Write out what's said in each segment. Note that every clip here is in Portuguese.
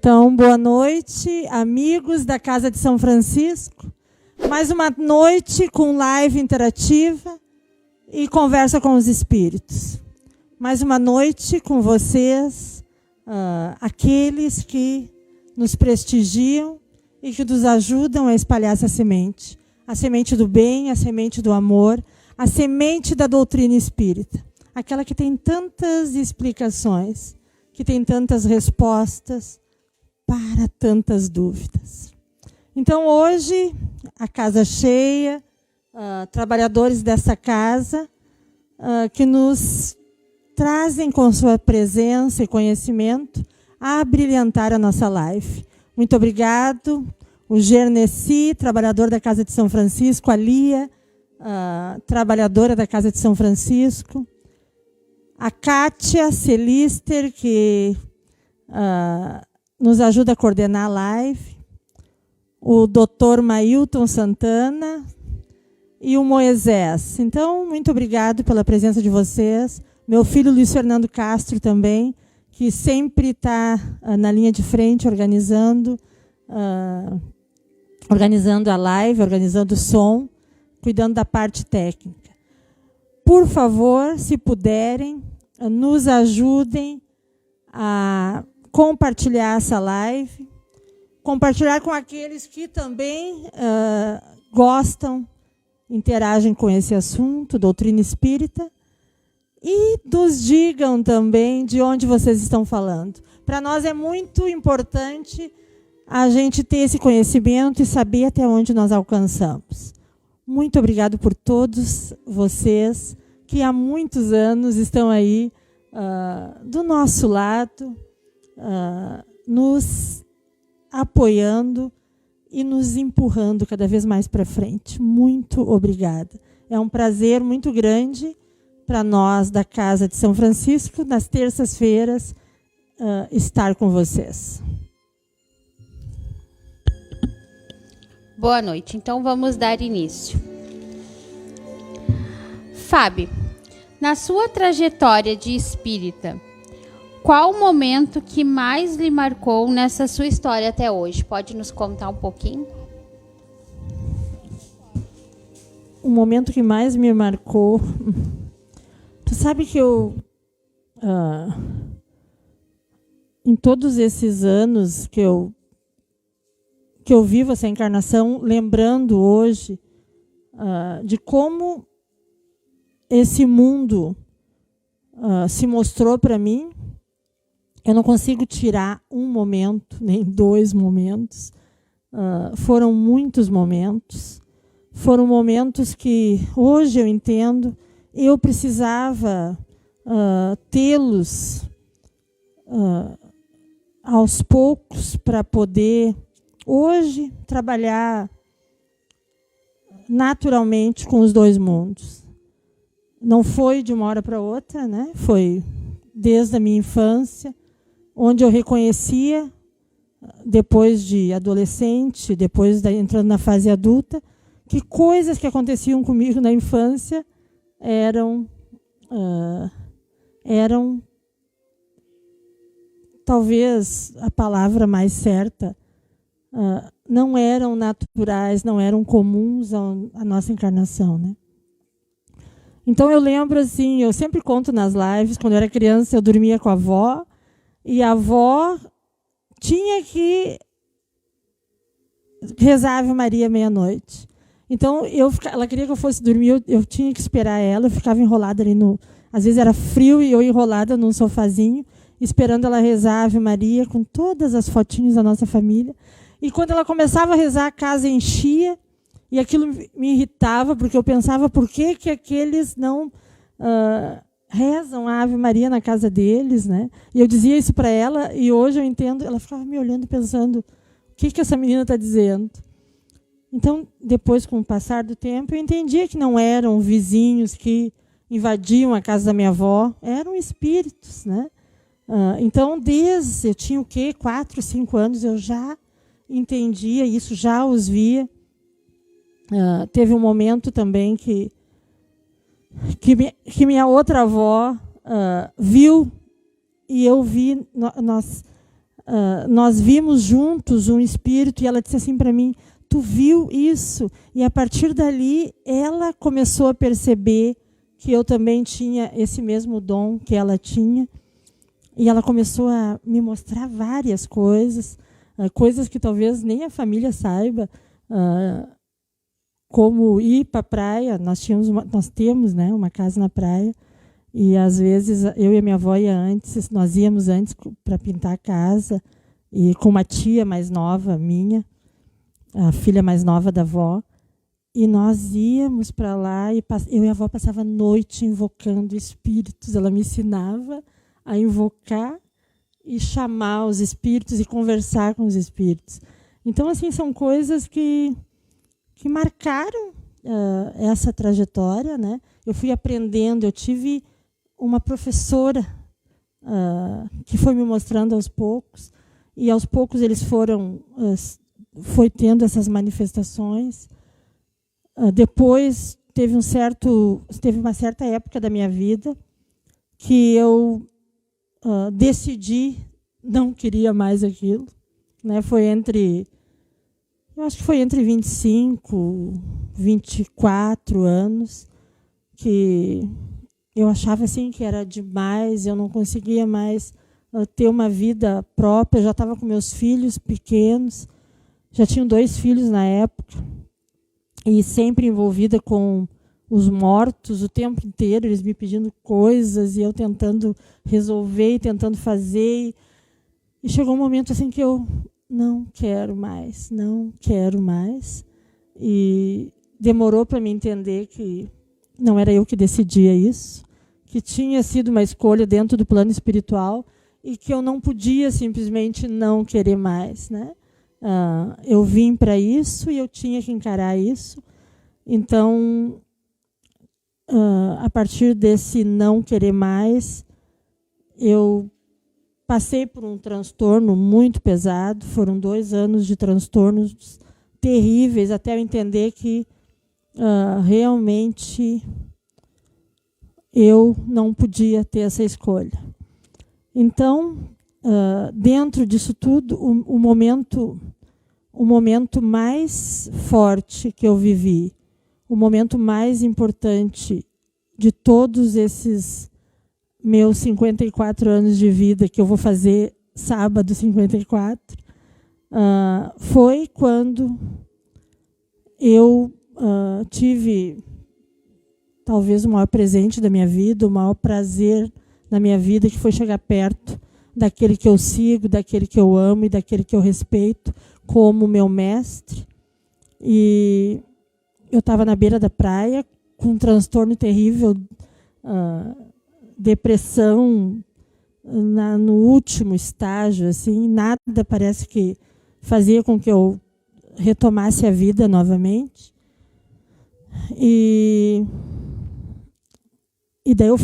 Então, boa noite, amigos da Casa de São Francisco. Mais uma noite com live interativa e conversa com os espíritos. Mais uma noite com vocês, aqueles que nos prestigiam e que nos ajudam a espalhar essa semente. A semente do bem, a semente do amor, a semente da doutrina espírita. Aquela que tem tantas explicações, que tem tantas respostas para tantas dúvidas. Então, hoje, a casa cheia, trabalhadores dessa casa, que nos trazem com sua presença e conhecimento a brilhantar a nossa live. Muito obrigado. O Gernesi, trabalhador da Casa de São Francisco, a Lia, trabalhadora da Casa de São Francisco, a Kátia Celister, que nos ajuda a coordenar a live, o Dr. Mailton Santana e o Moisés. Então, muito obrigado pela presença de vocês. Meu filho Luiz Fernando Castro também, que sempre está na linha de frente, organizando a live, organizando o som, cuidando da parte técnica. Por favor, se puderem, nos ajudem a compartilhar essa live, compartilhar com aqueles que também gostam, interagem com esse assunto, doutrina espírita, e nos digam também de onde vocês estão falando. Para nós é muito importante a gente ter esse conhecimento e saber até onde nós alcançamos. Muito obrigado por todos vocês que há muitos anos estão aí do nosso lado, nos apoiando e nos empurrando cada vez mais para frente. Muito obrigada. É um prazer muito grande para nós da Casa de São Francisco, nas terças-feiras, estar com vocês. Boa noite. Então, vamos dar início. Fábio, na sua trajetória de espírita, qual o momento que mais lhe marcou nessa sua história até hoje? Pode nos contar um pouquinho? O momento que mais me marcou... Tu sabe que eu... em todos esses anos que eu vivo essa encarnação, lembrando hoje de como esse mundo se mostrou para mim, eu não consigo tirar um momento, nem dois momentos. Foram muitos momentos. Foram momentos que hoje eu entendo, eu precisava tê-los aos poucos para poder, hoje, trabalhar naturalmente com os dois mundos. Não foi de uma hora para outra, né? Foi desde a minha infância, onde eu reconhecia, depois de adolescente, depois entrando na fase adulta, que coisas que aconteciam comigo na infância eram talvez a palavra mais certa, não eram naturais, não eram comuns à nossa encarnação, né? Então eu lembro assim, eu sempre conto nas lives, quando eu era criança eu dormia com a avó, e a avó tinha que rezar Ave Maria meia-noite. Então ela queria que eu fosse dormir, eu tinha que esperar ela, eu ficava enrolada ali às vezes era frio e eu enrolada num sofazinho, esperando ela rezar Ave Maria com todas as fotinhos da nossa família. E quando ela começava a rezar, a casa enchia, e aquilo me irritava, porque eu pensava por que aqueles não rezam a Ave Maria na casa deles, né? E eu dizia isso para ela, e hoje eu entendo, ela ficava me olhando pensando, o que essa menina está dizendo? Então, depois, com o passar do tempo, eu entendia que não eram vizinhos que invadiam a casa da minha avó, eram espíritos, né? Então, desde eu tinha o quê? 4, 5 anos, eu já entendia isso, já os via. Teve um momento também que minha outra avó viu, e eu vi, nós nós vimos juntos um espírito e ela disse assim para mim, tu viu isso? E a partir dali ela começou a perceber que eu também tinha esse mesmo dom que ela tinha. E ela começou a me mostrar várias coisas, coisas que talvez nem a família saiba, como ir para a praia. Nós temos, né, uma casa na praia, e às vezes eu e a minha avó nós íamos antes para pintar a casa, e com uma tia mais nova minha, a filha mais nova da avó, e nós íamos para lá, e eu e a avó passava a noite invocando espíritos. Ela me ensinava a invocar e chamar os espíritos e conversar com os espíritos. Então, assim, são coisas que marcaram essa trajetória, né? Eu fui aprendendo, eu tive uma professora que foi me mostrando aos poucos, e aos poucos eles foi tendo essas manifestações. Depois teve uma certa época da minha vida que eu decidi não queria mais aquilo, né? Eu acho que foi entre 25, 24 anos que eu achava assim que era demais, eu não conseguia mais ter uma vida própria. Eu já estava com meus filhos pequenos, já tinha 2 filhos na época, e sempre envolvida com os mortos o tempo inteiro, eles me pedindo coisas e eu tentando resolver e tentando fazer. E chegou um momento assim que eu não quero mais. E demorou para me entender que não era eu que decidia isso, que tinha sido uma escolha dentro do plano espiritual e que eu não podia simplesmente não querer mais, né? Eu vim para isso e eu tinha que encarar isso. Então, a partir desse não querer mais, eu passei por um transtorno muito pesado. Foram 2 anos de transtornos terríveis, até eu entender que realmente eu não podia ter essa escolha. Então, dentro disso tudo, o momento mais forte que eu vivi, o momento mais importante de todos esses meus 54 anos de vida, que eu vou fazer sábado 54, foi quando eu tive talvez o maior presente da minha vida, o maior prazer da minha vida, que foi chegar perto daquele que eu sigo, daquele que eu amo e daquele que eu respeito como meu mestre. E eu estava na beira da praia com um transtorno terrível, depressão no último estágio, assim, nada parece que fazia com que eu retomasse a vida novamente. E daí eu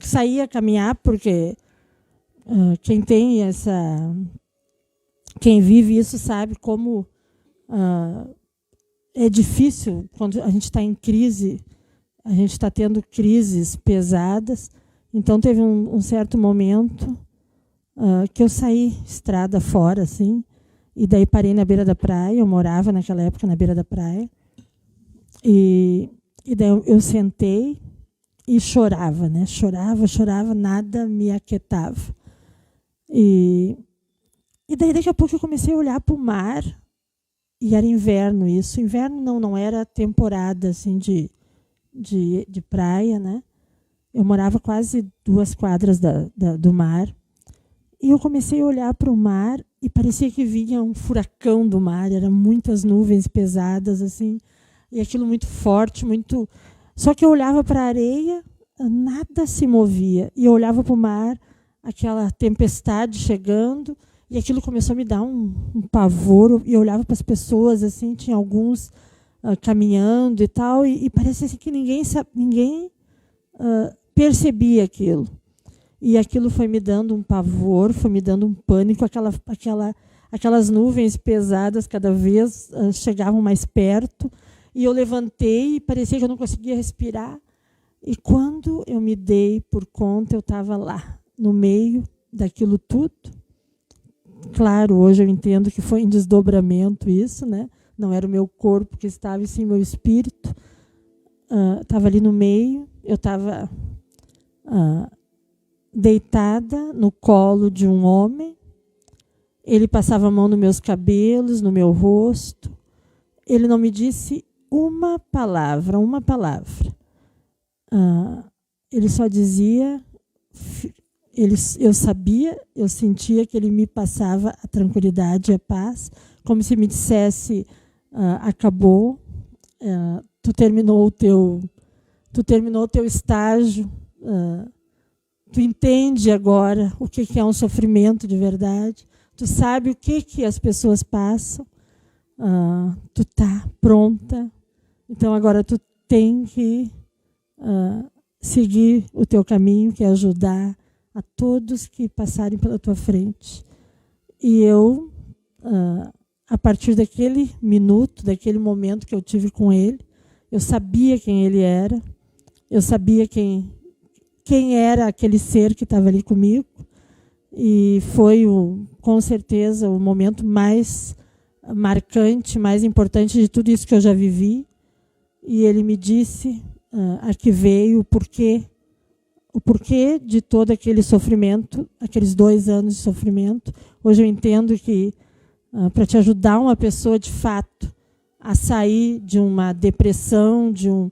saí a caminhar, porque quem vive isso sabe como é difícil quando a gente está em crise, a gente está tendo crises pesadas. Então teve um certo momento que eu saí estrada fora, assim, e daí parei na beira da praia. Eu morava naquela época na beira da praia, e daí eu sentei e chorava, né? Chorava, nada me aquietava. E daí daqui a pouco eu comecei a olhar para o mar, e era inverno isso. Inverno não era temporada assim de praia, né? Eu morava quase 2 quadras do mar, e eu comecei a olhar para o mar e parecia que vinha um furacão do mar. Eram muitas nuvens pesadas assim, e aquilo muito forte, muito. Só que eu olhava para a areia, nada se movia, e eu olhava para o mar, aquela tempestade chegando, e aquilo começou a me dar um pavor. E eu olhava para as pessoas, assim, tinha alguns caminhando e tal, e parecia assim que ninguém percebia aquilo. E aquilo foi me dando um pavor, foi me dando um pânico. Aquelas nuvens pesadas cada vez chegavam mais perto, e eu levantei e parecia que eu não conseguia respirar. E quando eu me dei por conta, eu estava lá, no meio daquilo tudo, claro, hoje eu entendo que foi em desdobramento isso, né? Não era o meu corpo que estava, e sim meu espírito. Estava ali no meio, eu estava deitada no colo de um homem. Ele passava a mão nos meus cabelos, no meu rosto. Ele não me disse uma palavra, uma palavra. Ele só dizia, eu sabia, eu sentia que ele me passava a tranquilidade e a paz, como se me dissesse, acabou, tu terminou o teu estágio, tu entende agora o que é um sofrimento de verdade, tu sabe o que as pessoas passam, tu está pronta, então agora tu tem que seguir o teu caminho, que é ajudar a todos que passarem pela tua frente. E eu, a partir daquele minuto, daquele momento que eu tive com ele, eu sabia quem ele era, eu sabia quem era aquele ser que estava ali comigo, e foi, com certeza, o momento mais marcante, mais importante de tudo isso que eu já vivi. E ele me disse, aqui veio o porquê de todo aquele sofrimento, aqueles 2 anos de sofrimento. Hoje eu entendo que para te ajudar uma pessoa de fato a sair de uma depressão, de um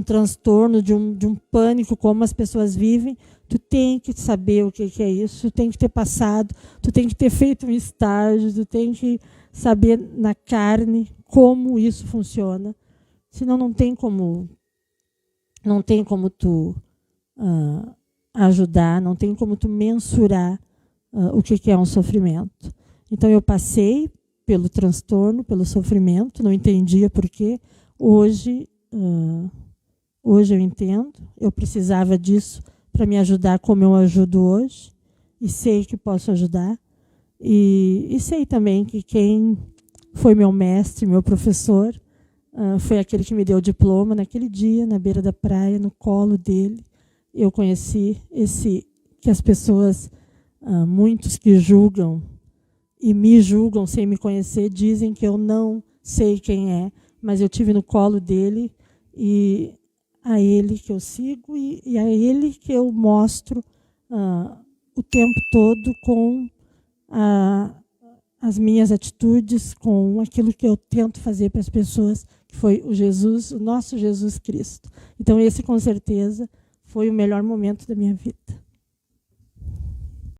transtorno, de um pânico como as pessoas vivem, tu tem que saber o que é isso, tu tem que ter passado, tu tem que ter feito um estágio, tu tem que saber na carne como isso funciona. Senão não tem como tu ajudar, não tem como tu mensurar o que é um sofrimento. Então eu passei pelo transtorno, pelo sofrimento, não entendia por quê. Hoje eu entendo, eu precisava disso para me ajudar como eu ajudo hoje, e sei que posso ajudar. E sei também que quem foi meu mestre, meu professor, foi aquele que me deu o diploma naquele dia, na beira da praia, no colo dele. Eu conheci que as pessoas, muitos que julgam e me julgam sem me conhecer, dizem que eu não sei quem é, mas eu tive no colo dele, e a ele que eu sigo e a ele que eu mostro o tempo todo com as minhas atitudes, com aquilo que eu tento fazer para as pessoas, que foi o nosso Jesus Cristo. Então esse, com certeza, foi o melhor momento da minha vida.